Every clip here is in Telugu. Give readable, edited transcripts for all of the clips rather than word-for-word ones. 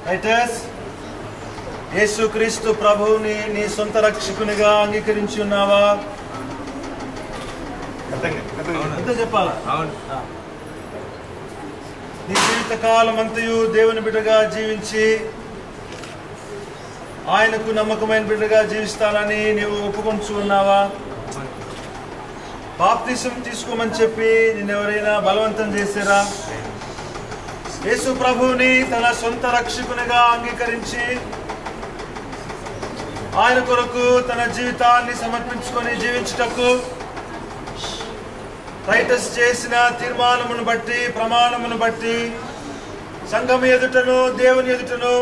రైటర్స్, యేసుక్రీస్తు ప్రభువుని నీ సొంత రక్షకునిగా అంగీకరించి ఉన్నావా? అంతే చెప్పాలా? నీ జీవిత కాలం అంతయు దేవుని బిడ్డగా జీవించి ఆయనకు నమ్మకమైన బిడ్డగా జీవిస్తానని నీవు ఒప్పుకొంటూ ఉన్నావా? బాప్తిసం తీసుకోమని చెప్పి నిన్నెవరైనా బలవంతం చేశారా? యేసు ప్రభువుని తన సొంత రక్షకునిగా అంగీకరించి ఆయన కొరకు తన జీవితాన్ని సమర్పించుకొని జీవించుటకు టైటస్ చేసిన తీర్మానమును బట్టి, ప్రమాణమును బట్టి సంఘం ఎదుటను దేవుని ఎదుటను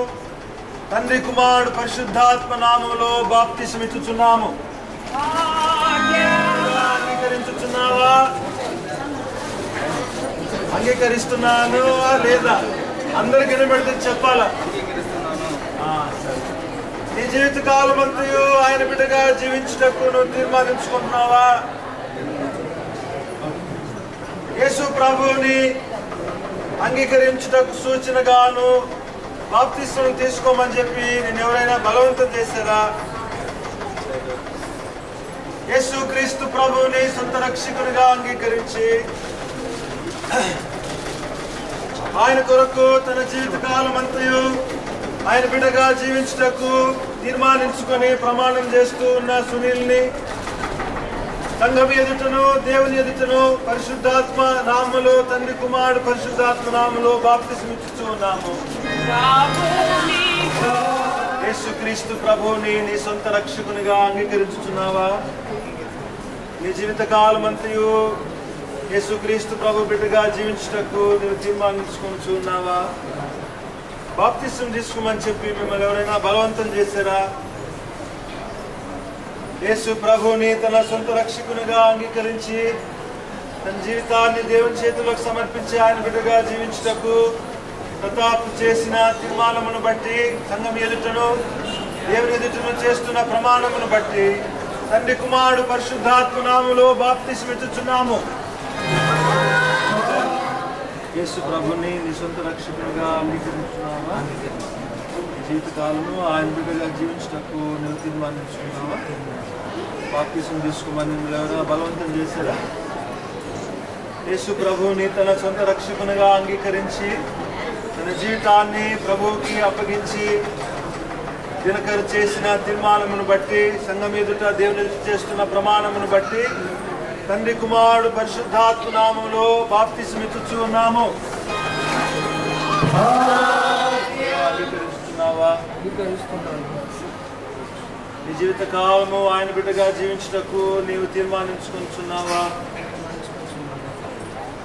తండ్రి కుమారుడు పరిశుద్ధాత్మ నామములో బాప్తిసం ఇచ్చుచున్నాము. అంగీకరించుచున్నావా? అంగీకరిస్తున్నాను లేదా? అందరికి వినబడితే చెప్పాలా? నీ జీవిత కాలం అంతయు ఆయన బిడ్డగా జీవించుటకు నువ్వు తీర్మానించుకుంటున్నావా? యేసు ప్రభువుని అంగీకరించుటకు సూచనగాను బాప్తిసం తీసుకోమని చెప్పి నేను ఎవరైనా బలవంతం చేశారా? యేసు క్రీస్తు ప్రభువుని సొంత రక్షకునిగా అంగీకరించి ఆయన కొరకు తన జీవిత కాలం అంతయు ఆయన బిడ్డగా జీవించుటకు తీర్మానించుకొని ప్రమాణం చేస్తూ ఉన్న సునీల్ని సంఘం ఎదుటను దేవుని ఎదుటను పరిశుద్ధాత్మ నామములో తండ్రి కుమారుడు పరిశుద్ధాత్మ నామములో బాప్తిసం ఇచ్చుచూ ఉన్నాము. యేసుక్రీస్తు ప్రభువుని నీ సొంత రక్షకునిగా అంగీకరించుచున్నావా? నీ జీవిత కాలం అంతయు యేసుక్రీస్తు ప్రభు బిడ్డగా జీవించుటకు నువ్వు తీర్మానించుకొని ఉన్నావా? బాప్తిసం తీసుకోమని చెప్పి మిమ్మల్ని ఎవరైనా బలవంతం చేశారా? యేసు ప్రభువుని తన సొంత రక్షకునిగా అంగీకరించి తన జీవితాన్ని దేవుని చేతులకు సమర్పించి ఆయన బిడ్డగా జీవించుటకు ప్రతాప్ చేసిన తీర్మానమును బట్టి సంఘం ఎదుటను దేవుని ఎదుటను చేస్తున్న ప్రమాణమును బట్టి తండ్రి కుమారుడు పరిశుద్ధాత్మ నామములో బాప్తిసం ఇచ్చుచున్నాము. యేసు ప్రభుని నీ సొంత రక్షకునిగా అంగీకరించున్నావా? జీవితకాలము ఆయన బిడ్డగా జీవించటకు నువ్వు తీర్మానించుకున్నావా? బాప్తిసం తీసుకోమని ఎవరైనా బలవంతం చేశారా? యేసు ప్రభువుని తన సొంత రక్షకునిగా అంగీకరించి తన జీవితాన్ని ప్రభువుకి అప్పగించి దినకరు చేసిన తీర్మానమును బట్టి సంఘం ఎదుట దేవుని చేస్తున్న ప్రమాణమును బట్టి తండ్రి కుమారుడు పరిశుద్ధాత్మ నామములో బాప్తిసం ఇచ్చుచూ ఉన్నాము. నీ జీవిత కాలము ఆయన బిడ్డగా జీవించుటకు నీవు తీర్మానించుకుంటున్నావా?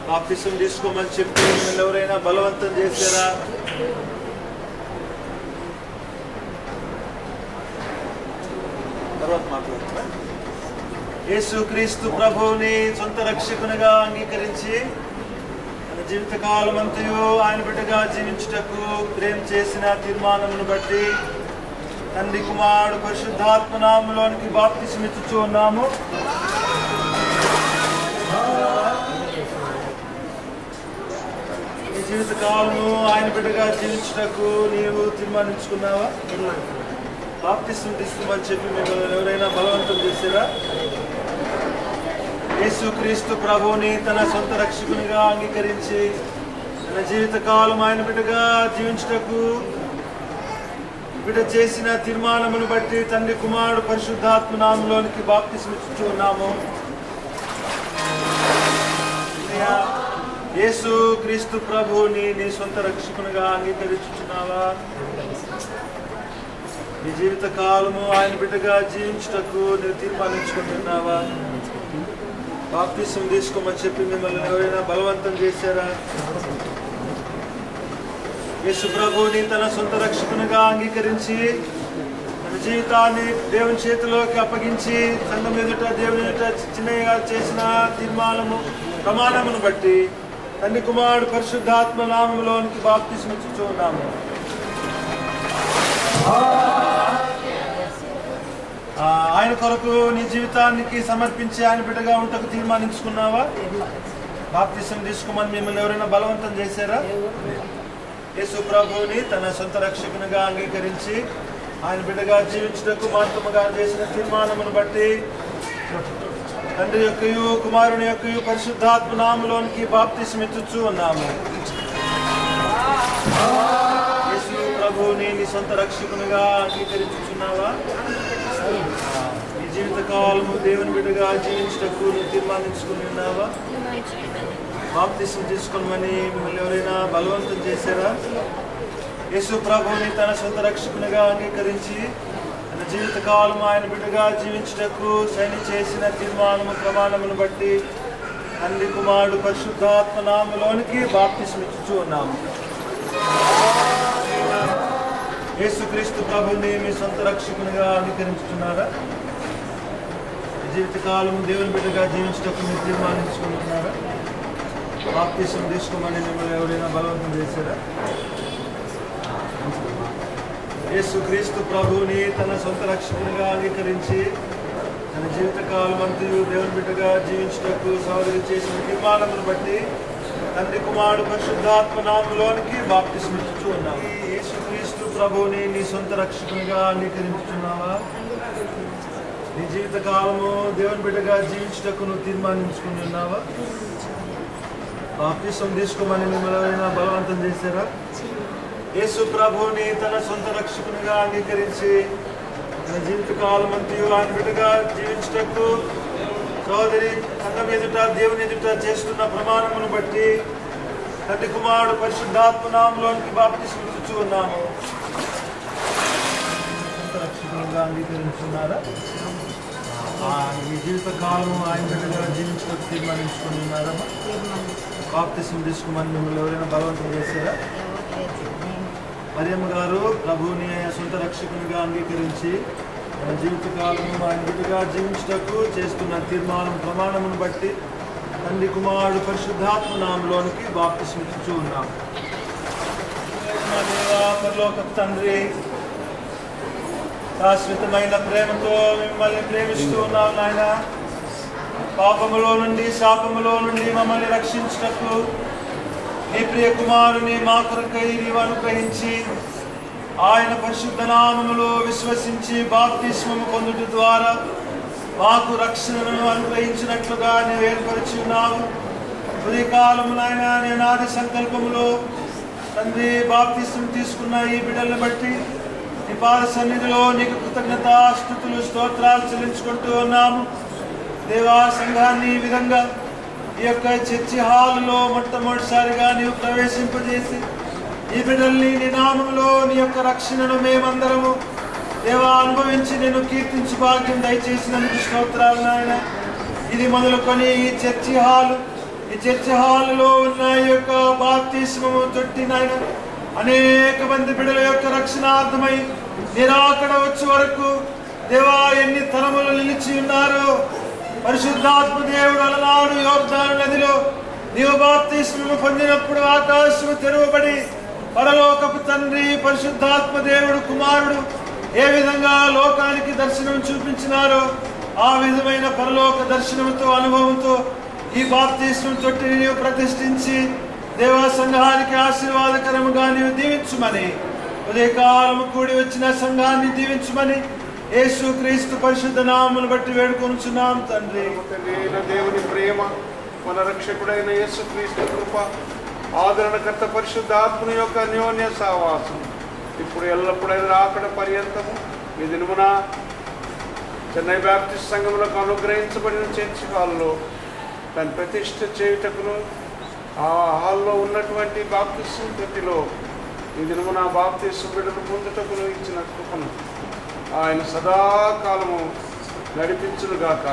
బాప్తిసం తీసుకోమని చెప్పి మిమ్మల్ని ఎవరైనా బలవంతం చేశారా? తర్వాత మాట్లాడుతున్నా. యేసుక్రీస్తు ప్రభువుని సొంత రక్షకునిగా అంగీకరించి తన జీవిత కాలం అంతయు ఆయన బిడ్డగా జీవించుటకు ప్రేమ చేసిన తీర్మానమును బట్టి తండ్రి కుమారుడు పరిశుద్ధాత్మ నామములోనికి బాప్తిసం ఇచ్చుచూ ఉన్నాము. ఈ జీవిత కాలము ఆయన బిడ్డగా జీవించుటకు నీవు తీర్మానించుకున్నావా? బాప్తిసం తీసుకోమని చెప్పి మిమ్మల్ని ఎవరైనా బలవంతం చేశారా? యేసుక్రీస్తు ప్రభువుని తన సొంత రక్షకునిగా అంగీకరించి తన జీవిత కాలం ఆయన బిడ్డగా జీవించుటకు బిడ్డ చేసిన తీర్మానమును బట్టి తండ్రి కుమారుడు పరిశుద్ధాత్మ నామములోనికి బాప్తిసం ఇచ్చుచూ ఉన్నాము. యేసుక్రీస్తు ప్రభువుని నీ సొంత రక్షకునిగా అంగీకరించుచున్నావా? నీ జీవిత కాలము ఆయన బిడ్డగా జీవించుటకు నువ్వు తీర్మానించుకుంటున్నావా? బాప్తిసం తీసుకోమని చెప్పి మిమ్మల్ని ఎవరైనా బలవంతం చేశారా? యేసు ప్రభువుని తన సొంత రక్షకునిగా అంగీకరించి తన జీవితాన్ని దేవుని చేతిలోకి అప్పగించి సంఘం ఎదుట దేవుని ఎదుట చిన్నగా చేసిన తీర్మానము ప్రమాణమును బట్టి తండ్రి కుమారుడు పరిశుద్ధాత్మ నామములోనికి బాప్తిసం ఇచ్చుచూ ఉన్నాము. ఆయన కొరకు నీ జీవితానికి సమర్పించి ఆయన బిడ్డగా ఉంటకు తీర్మానించుకున్నావా? బాప్తిసం తీసుకోమని మిమ్మల్ని ఎవరైనా బలవంతం చేశారా? యేసు ప్రభువుని తన సొంత రక్షకునిగా అంగీకరించి ఆయన బిడ్డగా జీవించుటకు మహాత్మ గారు చేసిన తీర్మానమును బట్టి తండ్రి యొక్కయు కుమారుని యొక్కయు పరిశుద్ధాత్మ నామములోనికి బాప్తిస్మం ఇచ్చుచూ ఉన్నాము. యేసు ప్రభువుని నీ సొంత రక్షకునిగా అంగీకరించుచున్నావా? నీ జీవితకాలము దేవుని బిడ్డగా జీవించుటకు నువ్వు తీర్మానించుకుని ఉన్నావా? బాప్తిస్మం తీసుకోమని మిమ్మల్ని ఎవరైనా బలవంతం చేశారా? యేసు ప్రభువుని తన సొంత రక్షకునిగా అంగీకరించి తన జీవితకాలం ఆయన బిడ్డగా జీవించుటకు సైని చేసిన తీర్మానము ప్రమాణమును బట్టి తండ్రి కుమారుడు పరిశుద్ధాత్మ నామములోనికి బాప్తిస్మం ఇచ్చుచూ ఉన్నాము. యేసుక్రీస్తు ప్రభువుని మీ సొంత రక్షకునిగా అంగీకరించుతున్నారా? జీవితకాలం దేవుని బిడ్డగా జీవించుటకు మీరు తీర్మానించుకుంటున్నారా? బాప్తిస్మం తీసుకోమని మిమ్మల్ని ఎవరైనా బలవంతం చేశారా? యేసుక్రీస్తు ప్రభువుని తన సొంత రక్షకునిగా అంగీకరించి తన జీవితకాలం అంతయు దేవుని బిడ్డగా జీవించుటకు సహోదరి చేసిన తీర్మానమును బట్టి తండ్రి కుమారుడు పరిశుద్ధాత్మ నామములోనికి బాప్తిస్మం ఇచ్చుచూ ఉన్నాము. యేసుక్రీస్తు ప్రభువుని నీ సొంత రక్షకునిగా అంగీకరించుతున్నావా? నీ జీవితకాలము దేవుని బిడ్డగా జీవించుటకు నువ్వు తీర్మానించుకుని ఉన్నావా? బాప్తిస్మం తీసుకోమని మిమ్మల్ని ఎవరైనా బలవంతం చేశారా? యేసు ప్రభువుని తన సొంత రక్షకునిగా అంగీకరించి తన జీవితకాలం అంతయు ఆయన బిడ్డగా జీవించుటకు సోదరి సంఘం ఎదుట దేవుని ఎదుట చేస్తున్న ప్రమాణమును బట్టి తండ్రి కుమారుడు పరిశుద్ధాత్మ నామములోనికి బాప్తిస్మం ఇచ్చుచూ ఉన్నాము. సొంత రక్షకునిగా అంగీకరించున్నారా? మీ జీవితకాలము ఆయన బిడ్డగా జీవించుటకు తీర్మానించుకుని ఉన్నారా? బాప్తిస్మం తీసుకోమని మిమ్మల్ని ఎవరైనా బలవంతం చేశారా? మరియమ్మ గారు ప్రభువుని సొంత రక్షకునిగా అంగీకరించి తన జీవితకాలము ఆయన బిడ్డగా జీవించుటకు చేస్తున్న తీర్మానం ప్రమాణమును బట్టి తండ్రి కుమారుడు పరిశుద్ధాత్మ నామములోనికి బాప్తిస్మం ఇచ్చుచూ ఉన్నాము. పరలోకపు తండ్రి, శాశ్వతమైన ప్రేమతో మిమ్మల్ని ప్రేమిస్తూ ఉన్నాం నాయన. పాపములో నుండి శాపములో నుండి మమ్మల్ని రక్షించుటకు నీ ప్రియ కుమారుని మా కొరకై నీవు అనుగ్రహించి ఆయన పరిశుద్ధ నామములో విశ్వసించి బాప్తిస్మము పొందుట ద్వారా మాకు రక్షణను అనుగ్రహించినట్లుగా నీవు ఏర్పరిచి ఉన్నావు. ఉదయకాలము నాయన నేను ఆది సంకల్పములో తండ్రి బాప్తిస్మం తీసుకున్న ఈ బిడ్డలను బట్టి నీ పాద సన్నిధిలో నీకు కృతజ్ఞతాస్తుతులు స్తోత్రాలు చెల్లించుకుంటూ ఉన్నాము. దేవా, సంఘాన్ని ఈ విధంగా ఈ యొక్క చర్చి హాల్లో మొట్టమొదటిసారిగా నీవు ప్రవేశింపజేసి ఈ బిడ్డల్ని నీ నామములో నీ యొక్క రక్షణను మేమందరము దేవా అనుభవించి నేను కీర్తించు భాగ్యం దయచేసినందుకు స్తోత్రాలు నాయన. ఇది మొదలుకొని ఈ చర్చి హాలులో ఉన్న ఈ యొక్క బాప్తిస్మము తొట్టి నాయన అనేక మంది బిడ్డల యొక్క రక్షణార్థమై నిరాకడ వచ్చే వరకు దేవా ఎన్ని తరములు నిలిచి ఉన్నారో పరిశుద్ధాత్మ దేవుడు అలనాడు యోర్దాను నదిలో నీవు బాప్తిస్మము పొందినప్పుడు ఆకాశము తెరవబడి పరలోకపు తండ్రి పరిశుద్ధాత్మ దేవుడు కుమారుడు ఏ విధంగా లోకానికి దర్శనం చూపించినారో ఆ విధమైన పరలోక దర్శనంతో అనుభవంతో ఈ బాప్తిస్మం తొట్టిని నీవు ప్రతిష్ఠించి దేవా సంఘానికి ఆశీర్వాదకరముగా నీవు దీవించుమని, ఉదయకాలము కూడి వచ్చిన సంఘాన్ని దీవించుమని యేసుక్రీస్తు పరిశుద్ధ నామమును బట్టి వేడుకొనుచున్నాం తండ్రి. దేవుని ప్రేమ, మన రక్షకుడైన యేసుక్రీస్తు కృప, ఆదరణకర్త పరిశుద్ధాత్మని యొక్క అన్యోన్య సహవాసం ఇప్పుడు ఎల్లప్పుడైనా రాకడ పర్యంతము ఈ దినమున చెన్నై బ్యాప్టిస్ట్ సంఘములకు అనుగ్రహించబడిన చర్చి హాల్లో దాన్ని ప్రతిష్ఠ చేయుటకును ఆ హాల్లో ఉన్నటువంటి బాప్తిస్మం తొట్టిలో ఈ దినమున బాప్తిస్మం బిడ్డలు పొందుటకును ఇచ్చిన కృపను ఆయన సదాకాలము నడిపించునుగాక.